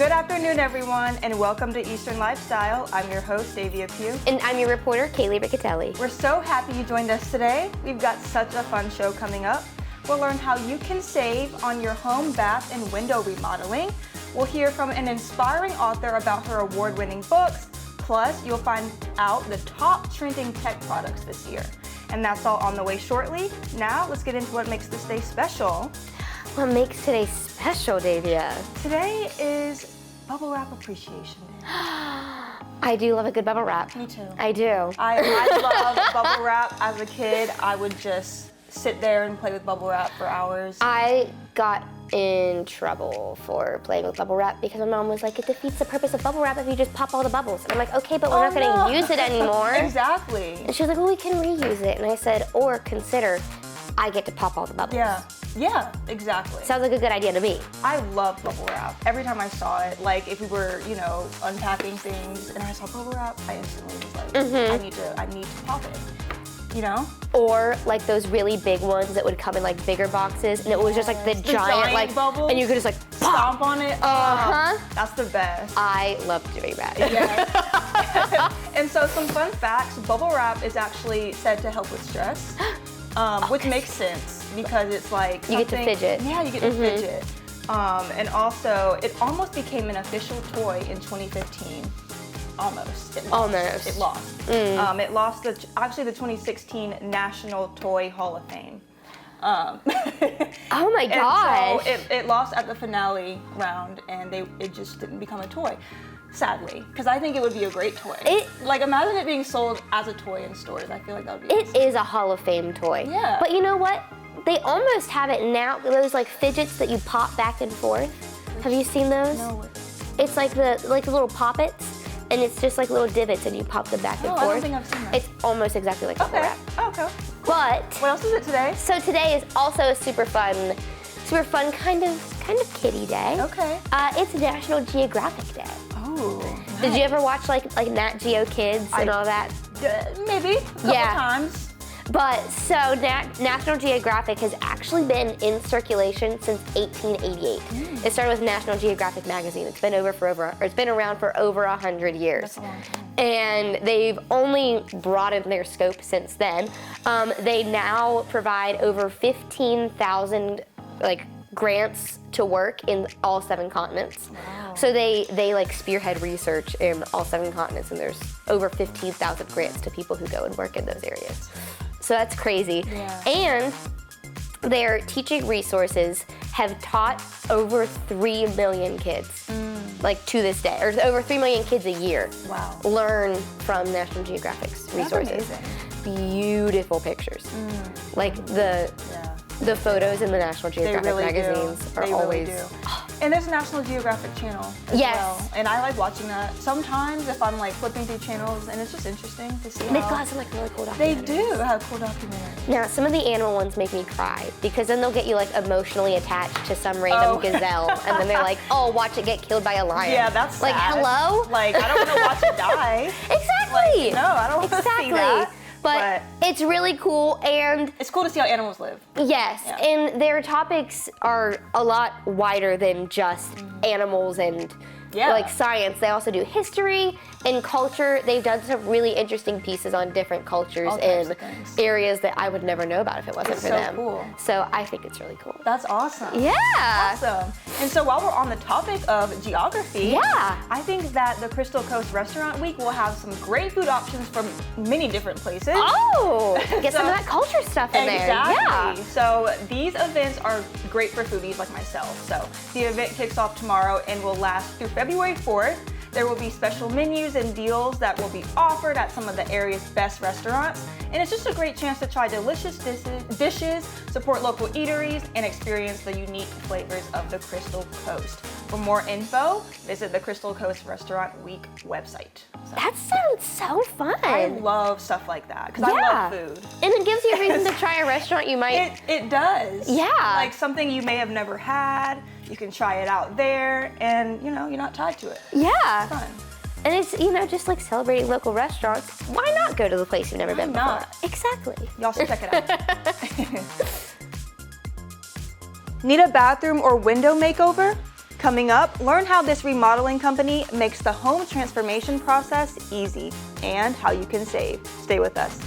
Good afternoon, everyone, and welcome to Eastern Lifestyle. I'm your host, Davia Pugh. And I'm your reporter, Kaylee Riccatelli. We're so happy you joined us today. We've got such a fun show coming up. We'll learn how you can save on your home, bath, and window remodeling. We'll hear from an inspiring author about her award-winning books. Plus, you'll find out the top trending tech products this year. And that's all on the way shortly. Now, let's get into what makes this day special. What makes today special, Davia? Today is Bubble Wrap Appreciation Day. I do love a good bubble wrap. Me too. I do. I love bubble wrap. As a kid, I would just sit there and play with bubble wrap for hours. I got in trouble for playing with bubble wrap because my mom was like, it defeats the purpose of bubble wrap if you just pop all the bubbles. And I'm like, okay, but we're not going to use it anymore. Exactly. And she was like, well, we can reuse it. And I said, or consider I get to pop all the bubbles. Yeah, exactly. Sounds like a good idea to me. I love bubble wrap. Every time I saw it, like if we were, unpacking things and I saw bubble wrap, I instantly was like, I need to pop it. You know? Or like those really big ones that would come in like bigger boxes, and it was just like the giant like bubbles, and you could just like stomp on it. That's the best. I love doing that. Yes. And so some fun facts: bubble wrap is actually said to help with stress, which makes sense because it's like you get to fidget. Yeah, you get to fidget. And also, it almost became an official toy in 2015. Almost. It lost. It lost the 2016 National Toy Hall of Fame. Oh my gosh. So it lost at the finale round, and it just didn't become a toy, sadly, because I think it would be a great toy. Imagine it being sold as a toy in stores. I feel like that would be awesome. It is a Hall of Fame toy. Yeah. But you know what? They almost have it now. Those like fidgets that you pop back and forth. Have you seen those? No. It's like the little poppets. And it's just like little divots, and you pop them back and forth. I don't think I've seen that. It's almost exactly like bubble wrap. Okay. But what else is it today? So today is also a super fun kind of kiddie day. Okay. It's National Geographic Day. Oh. Nice. Did you ever watch like Nat Geo Kids and all that? Maybe. A couple times. But so National Geographic has actually been in circulation since 1888. It started with National Geographic magazine. It's been around for over 100 years. That's a long time. And they've only broadened their scope since then. They now provide over 15,000 grants to work in all 7 continents. Wow. So they like spearhead research in all 7 continents, and there's over 15,000 grants to people who go and work in those areas. So that's crazy. Yeah. And their teaching resources have taught over 3 million kids, to this day, or over 3 million kids a year. Wow. Learn from National Geographic's resources. That's amazing. Beautiful pictures. The photos in the National Geographic magazines are always. Really do. And there's a National Geographic channel as well. And I like watching that. Sometimes if I'm flipping through channels, and it's just interesting to see They've got some really cool documentaries. They do have cool documentaries. Now, some of the animal ones make me cry because then they'll get you emotionally attached to some random gazelle, and then they're like, oh, watch it get killed by a lion. Yeah, that's sad. Hello? I don't want to watch it die. Exactly. No, I don't want to see that. But it's really cool, and it's cool to see how animals live. Yes, and their topics are a lot wider than just animals and science. They also do history and culture. They've done some really interesting pieces on different cultures in areas that I would never know about if it wasn't for them. Cool. So I think it's really cool. That's awesome. Yeah. Awesome. And so while we're on the topic of geography, I think that the Crystal Coast Restaurant Week will have some great food options from many different places. Oh, get some of that culture stuff in there. Yeah. So these events are great for foodies like myself. So the event kicks off tomorrow and will last through February 4th. There will be special menus and deals that will be offered at some of the area's best restaurants. And it's just a great chance to try delicious dishes, support local eateries, and experience the unique flavors of the Crystal Coast. For more info, visit the Crystal Coast Restaurant Week website. That sounds so fun. I love stuff like that because I love food. And it gives you a reason to try a restaurant you might... It does. Yeah. Something you may have never had. You can try it out there, and you're not tied to it. Yeah. It's fun. And it's, just celebrating local restaurants. Why not go to the place you've never been before? Not? Exactly. Y'all should check it out. Need a bathroom or window makeover? Coming up, learn how this remodeling company makes the home transformation process easy and how you can save. Stay with us.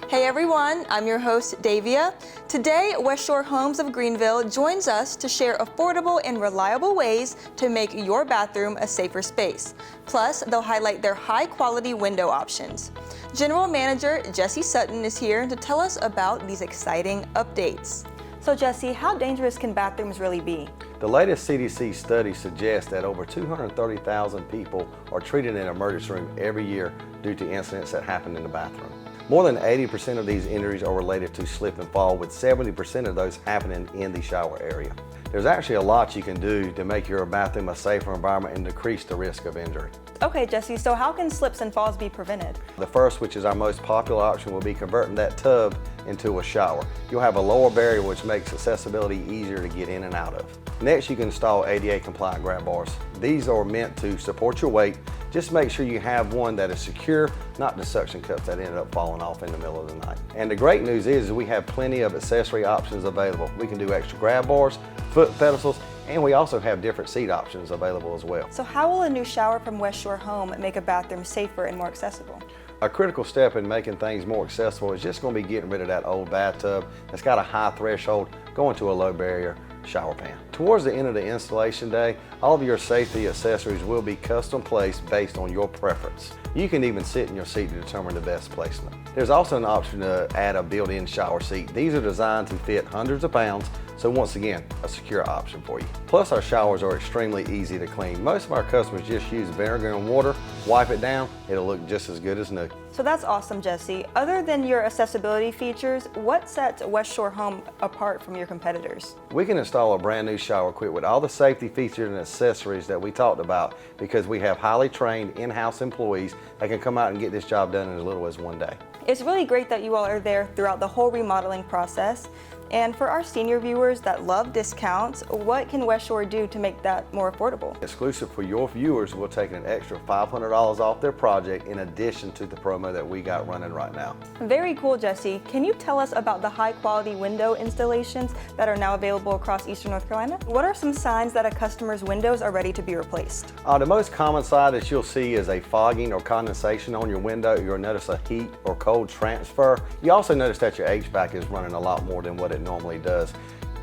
Hey everyone, I'm your host Davia. Today, West Shore Homes of Greenville joins us to share affordable and reliable ways to make your bathroom a safer space. Plus, they'll highlight their high-quality window options. General Manager Jesse Sutton is here to tell us about these exciting updates. So Jesse, how dangerous can bathrooms really be? The latest CDC study suggests that over 230,000 people are treated in an emergency room every year due to incidents that happen in the bathroom. More than 80% of these injuries are related to slip and fall, with 70% of those happening in the shower area. There's actually a lot you can do to make your bathroom a safer environment and decrease the risk of injury. Okay, Jesse, so how can slips and falls be prevented? The first, which is our most popular option, will be converting that tub into a shower. You'll have a lower barrier which makes accessibility easier to get in and out of. Next, you can install ADA compliant grab bars. These are meant to support your weight. Just make sure you have one that is secure, not the suction cups that ended up falling off in the middle of the night. And the great news is we have plenty of accessory options available. We can do extra grab bars, foot pedestals, and we also have different seat options available as well. So how will a new shower from West Shore Home make a bathroom safer and more accessible? A critical step in making things more accessible is just going to be getting rid of that old bathtub that's got a high threshold going to a low barrier shower pan. Towards the end of the installation day, all of your safety accessories will be custom placed based on your preference. You can even sit in your seat to determine the best placement. There's also an option to add a built-in shower seat. These are designed to fit hundreds of pounds, so once again, a secure option for you. Plus, our showers are extremely easy to clean. Most of our customers just use vinegar and water, wipe it down, it'll look just as good as new. So that's awesome, Jesse. Other than your accessibility features, what sets West Shore Home apart from your competitors? We can install a brand new shower equipped with all the safety features and accessories that we talked about because we have highly trained in-house employees that can come out and get this job done in as little as one day. It's really great that you all are there throughout the whole remodeling process. And for our senior viewers that love discounts, what can West Shore do to make that more affordable? Exclusive for your viewers, we're taking an extra $500 off their project in addition to the promo that we got running right now. Very cool, Jesse. Can you tell us about the high-quality window installations that are now available across Eastern North Carolina? What are some signs that a customer's windows are ready to be replaced? The most common sign that you'll see is a fogging or condensation on your window. You'll notice a heat or cold transfer. You also notice that your HVAC is running a lot more than what it normally does.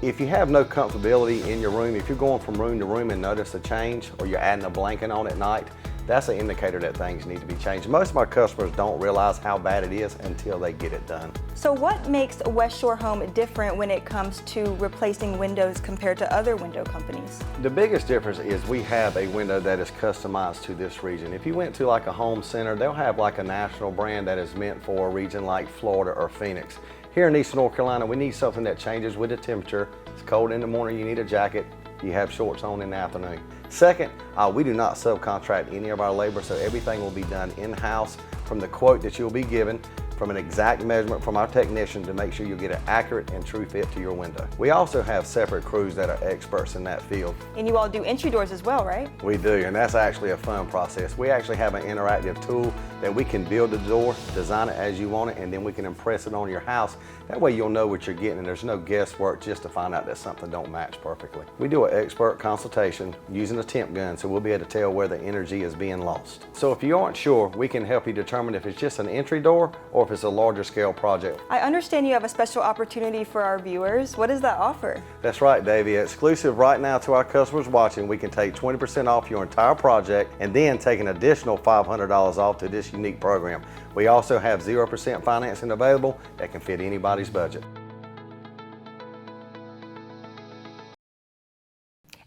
If you have no comfortability in your room, if you're going from room to room and notice a change, or you're adding a blanket on at night, that's an indicator that things need to be changed. Most of our customers don't realize how bad it is until they get it done. So what makes West Shore Home different when it comes to replacing windows compared to other window companies? The biggest difference is we have a window that is customized to this region. If you went to like a home center, they'll have like a national brand that is meant for a region like Florida or Phoenix. Here in Eastern North Carolina, we need something that changes with the temperature. It's cold in the morning, you need a jacket. You have shorts on in the afternoon. Second, we do not subcontract any of our labor, so everything will be done in-house from the quote that you'll be given, from an exact measurement from our technician to make sure you get an accurate and true fit to your window. We also have separate crews that are experts in that field. And you all do entry doors as well, right? We do, and that's actually a fun process. We actually have an interactive tool that we can build the door, design it as you want it, and then we can impress it on your house. That way you'll know what you're getting and there's no guesswork just to find out that something don't match perfectly. We do an expert consultation using a temp gun, so we'll be able to tell where the energy is being lost. So if you aren't sure, we can help you determine if it's just an entry door or if it's a larger scale project. I understand you have a special opportunity for our viewers. What does that offer? That's right, Davey. Exclusive right now to our customers watching, we can take 20% off your entire project and then take an additional $500 off to this unique program. We also have 0% financing available that can fit anybody's budget.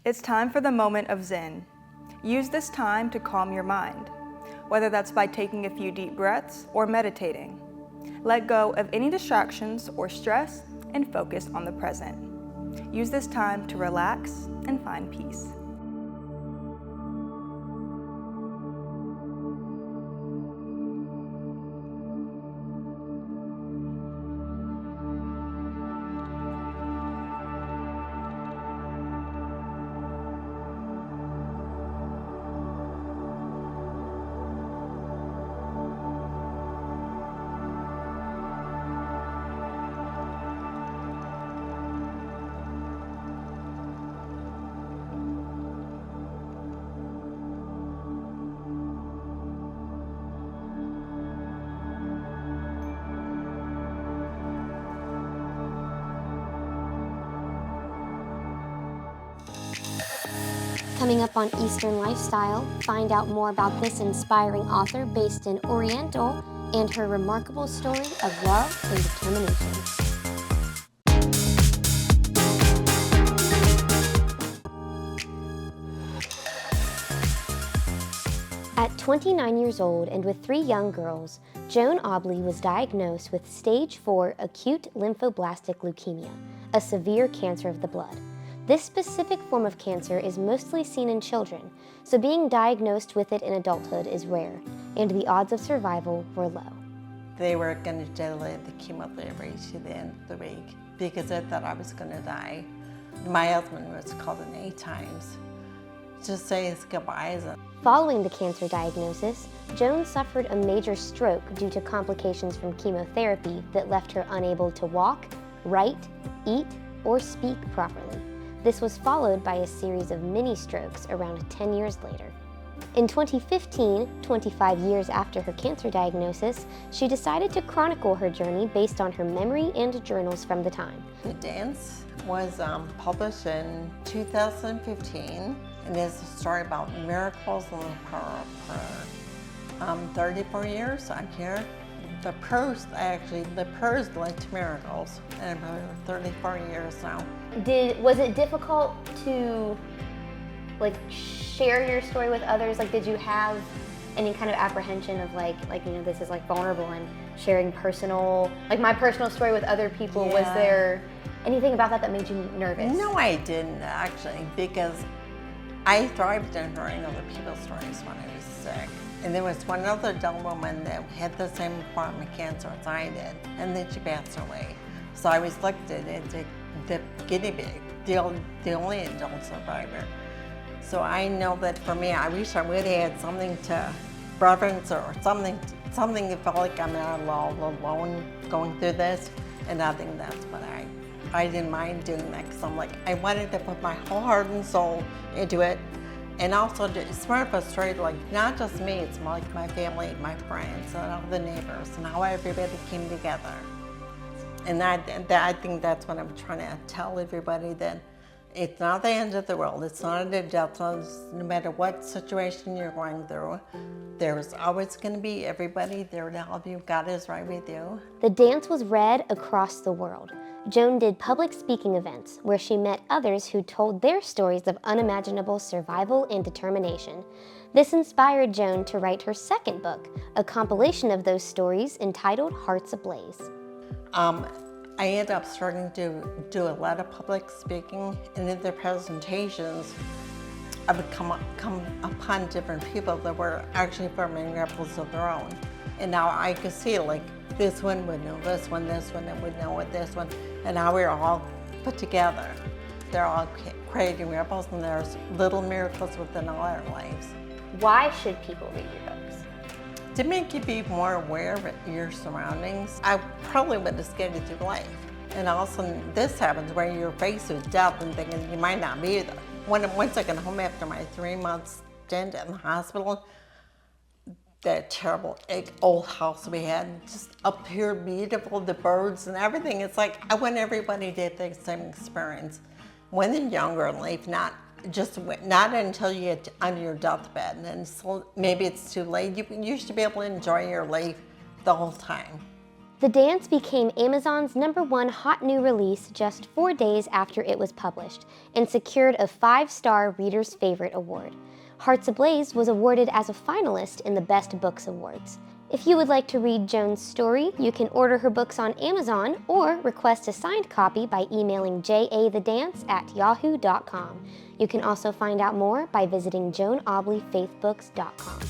It's time for the moment of Zen. Use this time to calm your mind, whether that's by taking a few deep breaths or meditating. Let go of any distractions or stress and focus on the present. Use this time to relax and find peace. Coming up on Eastern Lifestyle, find out more about this inspiring author based in Oriental and her remarkable story of love and determination. At 29 years old and with 3 young girls, Joan Aubele was diagnosed with stage 4 acute lymphoblastic leukemia, a severe cancer of the blood. This specific form of cancer is mostly seen in children, so being diagnosed with it in adulthood is rare, and the odds of survival were low. They were going to delay the chemotherapy to the end of the week because they thought I was going to die. My husband was called in 8 times to say his goodbyes. Following the cancer diagnosis, Joan suffered a major stroke due to complications from chemotherapy that left her unable to walk, write, eat, or speak properly. This was followed by a series of mini strokes around 10 years later. In 2015, 25 years after her cancer diagnosis, she decided to chronicle her journey based on her memory and journals from the time. The dance was published in 2015, and it's a story about miracles and the power of prayer. 34 years I'm here. The prayers led to miracles, and I've been 34 years now. Was it difficult to share your story with others? Did you have any kind of apprehension of this is vulnerable and sharing personal, my personal story with other people? Yeah. Was there anything about that made you nervous? No, I didn't actually, because I thrived in hearing other people's stories when I was sick. And there was one other young woman that had the same form of cancer as I did, and then she passed away. So I was selected as the guinea pig, the only adult survivor. So I know that for me, I wish I would have had something to reference or something that felt like I'm not alone going through this. And I think that's what I didn't mind doing that, because I wanted to put my whole heart and soul into it. And also, it's more of a story, not just me, it's more like my family, my friends, and all the neighbors, and how everybody came together. And I think that's what I'm trying to tell everybody, that it's not the end of the world. It's not a death sentence. No matter what situation you're going through, there's always going to be everybody there to help you. God is right with you. The dance was read across the world. Joan did public speaking events where she met others who told their stories of unimaginable survival and determination. This inspired Joan to write her second book, a compilation of those stories entitled Hearts Ablaze. I ended up starting to do a lot of public speaking, and in their presentations, I would come upon different people that were actually forming miracles of their own. And now I could see, this one would know this one would know what this one, and now we're all put together. They're all creating miracles, and there's little miracles within all our lives. Why should people read your books? To make you be more aware of your surroundings. I probably would have skated through life. And all of a sudden, this happens where you're faced with death and thinking you might not be there. Once I got home after my 3-month stint in the hospital, that terrible old house we had just appeared beautiful, the birds and everything. It's I want everybody to have the same experience. When they're younger in life, not until you get on your deathbed, and so maybe it's too late. You should be able to enjoy your life the whole time. The dance became Amazon's #1 hot new release just 4 days after it was published and secured a 5-star Reader's Favorite award. Hearts Ablaze was awarded as a finalist in the Best Books Awards. If you would like to read Joan's story, you can order her books on Amazon or request a signed copy by emailing jathedance@yahoo.com. You can also find out more by visiting joanaubelefaithbooks.com.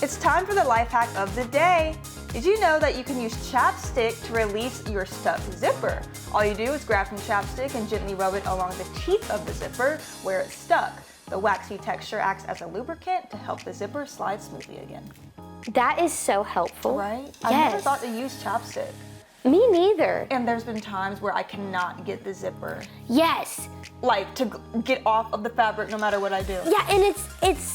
It's time for the life hack of the day. Did you know that you can use chapstick to release your stuck zipper? All you do is grab some chapstick and gently rub it along the teeth of the zipper where it's stuck. The waxy texture acts as a lubricant to help the zipper slide smoothly again. That is so helpful. Right? Yes. I've never thought to use chapstick. Me neither. And there's been times where I cannot get the zipper, Yes. like to get off of the fabric no matter what I do. Yeah, and it's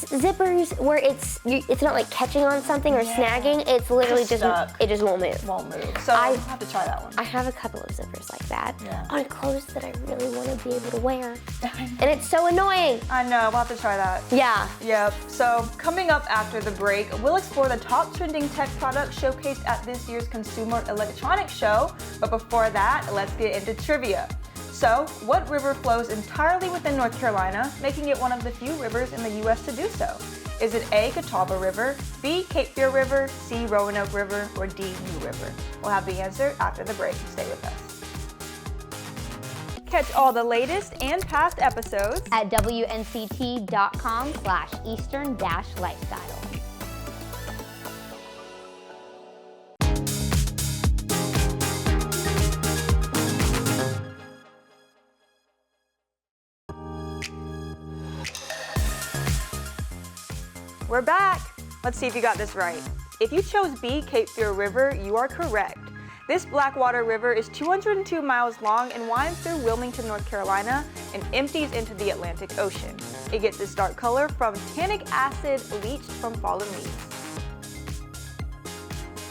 zippers where it's not like catching on something or snagging. It's literally just stuck. it just won't move. Won't move. So I'll have to try that one. I have a couple of zippers like that Yeah. on clothes that I really want to be able to wear, and it's so annoying. I know, we'll have to try that. Yeah. Yep. So coming up after the break, we'll explore the top trending tech products showcased at this year's Consumer Electronics Show. But before that, let's get into trivia. So, what river flows entirely within North Carolina, making it one of the few rivers in the U.S. to do so? Is it A, Catawba River, B, Cape Fear River, C, Roanoke River, or D, New River? We'll have the answer after the break. Stay with us. Catch all the latest and past episodes at WNCT.com/Eastern-Lifestyle. We're back. Let's see if you got this right. If you chose B, Cape Fear River, you are correct. This Blackwater River is 202 miles long and winds through Wilmington, North Carolina, and empties into the Atlantic Ocean. It gets its dark color from tannic acid leached from fallen leaves.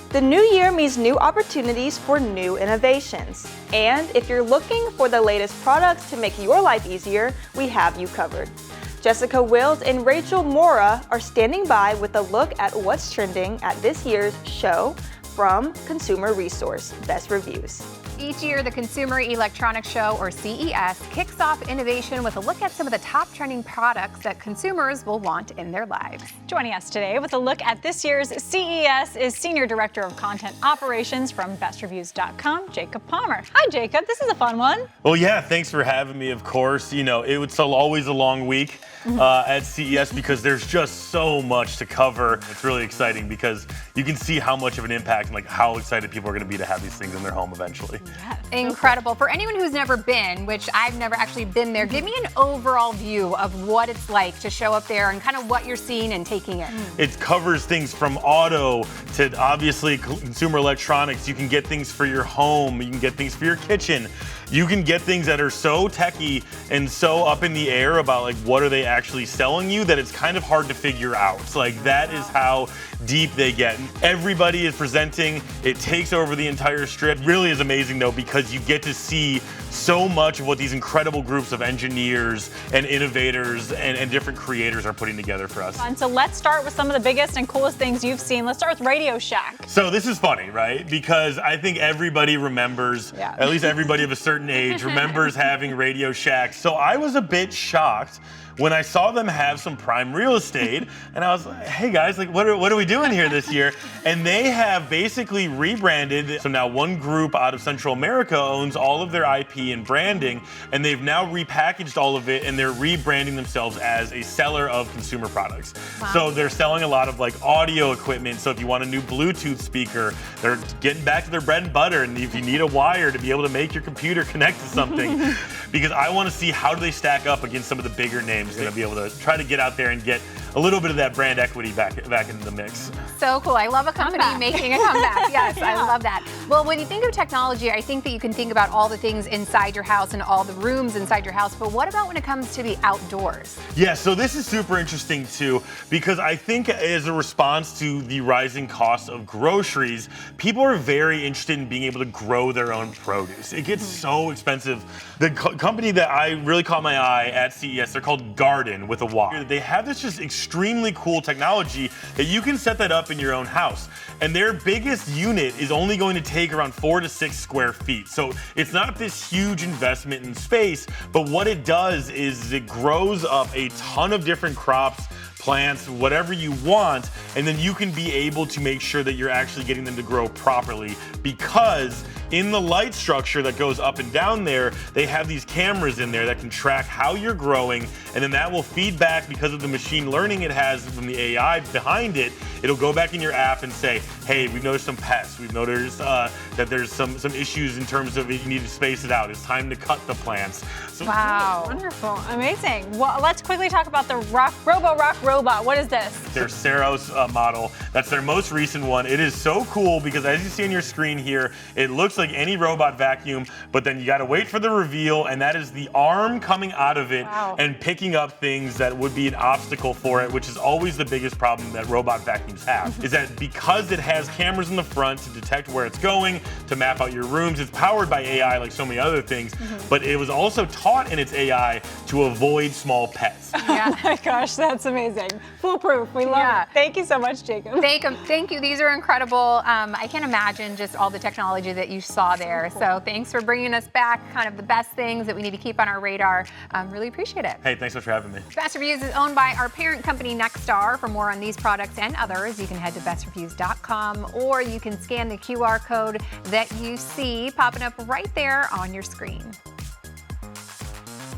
The new year means new opportunities for new innovations. And if you're looking for the latest products to make your life easier, we have you covered. Jessica Wills and Rachel Mora are standing by with a look at what's trending at this year's show from Consumer Resource Best Reviews. Each year, the Consumer Electronics Show, or CES, kicks off innovation with a look at some of the top trending products that consumers will want in their lives. Joining us today with a look at this year's CES is Senior Director of Content Operations from BestReviews.com, Jacob Palmer. Hi, Jacob. This is a fun one. Well, yeah, thanks for having me, of course. You know, it's always a long week at CES because there's just so much to cover. It's really exciting because you can see how much of an impact and like how excited people are going to be to have these things in their home eventually. Yes. Incredible. For anyone who's never been, which I've never actually been there, give me an overall view of what it's like to show up there and kind of what you're seeing and taking in. It covers things from auto to obviously consumer electronics. You can get things for your home. You can get things for your kitchen. You can get things that are so techy and so up in the air about like what are they actually selling you that it's kind of hard to figure out. So like that is how deep they get. Everybody is presenting. It takes over the entire strip. Really is amazing though because you get to see so much of what these incredible groups of engineers and innovators and different creators are putting together for us. So let's start with some of the biggest and coolest things you've seen. Let's start with Radio Shack. So this is funny, right? Because I think everybody remembers, at least everybody of a certain age remembers having Radio Shack. So I was a bit shocked when I saw them have some prime real estate, and I was like, hey guys, like what are we doing here this year? And they have basically rebranded. So now one group out of Central America owns all of their IP and branding, and they've now repackaged all of it, and they're rebranding themselves as a seller of consumer products. Wow. So they're selling a lot of like audio equipment. So if you want a new Bluetooth speaker, they're getting back to their bread and butter. And if you need a wire to be able to make your computer connect to something, because I want to see how do they stack up against some of the bigger names. Going to be able to try to get out there and get a little bit of that brand equity back into the mix. So cool. I love a company making a comeback. Yes, I love that. Well, when you think of technology, I think that you can think about all the things inside your house and all the rooms inside your house. But what about when it comes to the outdoors? Yeah, so this is super interesting too, because I think as a response to the rising cost of groceries, people are very interested in being able to grow their own produce. It gets so expensive. The company that I really caught my eye at CES, they're called Garden with a Y. They have this just extremely cool technology that you can set that up in your own house. And their biggest unit is only going to take around 4 to 6 square feet. So it's not this huge investment in space, but what it does is it grows up a ton of different crops, plants, whatever you want, and then you can be able to make sure that you're actually getting them to grow properly, because in the light structure that goes up and down there, they have these cameras in there that can track how you're growing, and then that will feed back, because of the machine learning it has from the AI behind it, it'll go back in your app and say, hey, we've noticed some pests. We've noticed that there's some issues in terms of you need to space it out. It's time to cut the plants. So, wow. Wonderful. Amazing. Well, let's quickly talk about the Robo-Rock Robot. What is this? Their Saros model. That's their most recent one. It is so cool because as you see on your screen here, it looks like any robot vacuum, but then you got to wait for the reveal, and that is the arm coming out of it and picking up things that would be an obstacle for it, which is always the biggest problem that robot vacuums have, is that because it has cameras in the front to detect where it's going, to map out your rooms, it's powered by AI like so many other things, but it was also taught in its AI to avoid small pets. Yeah, oh my gosh, that's amazing. Foolproof, we love it. Thank you so much, Jacob. Thank you, these are incredible. I can't imagine just all the technology that you saw there. So thanks for bringing us back kind of the best things that we need to keep on our radar. Really appreciate it. Hey, thanks so much for having me. Best Reviews is owned by our parent company, Nexstar. For more on these products and others, you can head to bestreviews.com, or you can scan the QR code that you see popping up right there on your screen.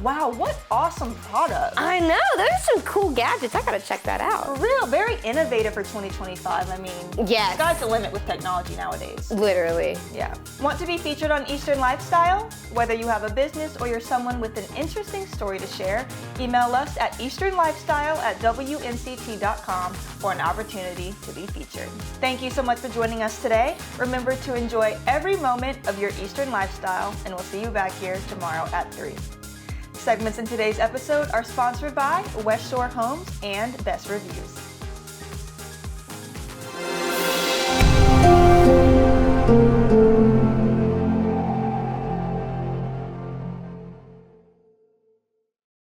Wow, what awesome product. I know, those are some cool gadgets. I gotta check that out. For real, very innovative for 2025. I mean, yes. Sky's the limit with technology nowadays. Literally. Yeah. Want to be featured on Eastern Lifestyle? Whether you have a business or you're someone with an interesting story to share, email us at easternlifestyle@WNCT.com for an opportunity to be featured. Thank you so much for joining us today. Remember to enjoy every moment of your Eastern lifestyle, and we'll see you back here tomorrow at 3. Segments in today's episode are sponsored by West Shore Homes and Best Reviews.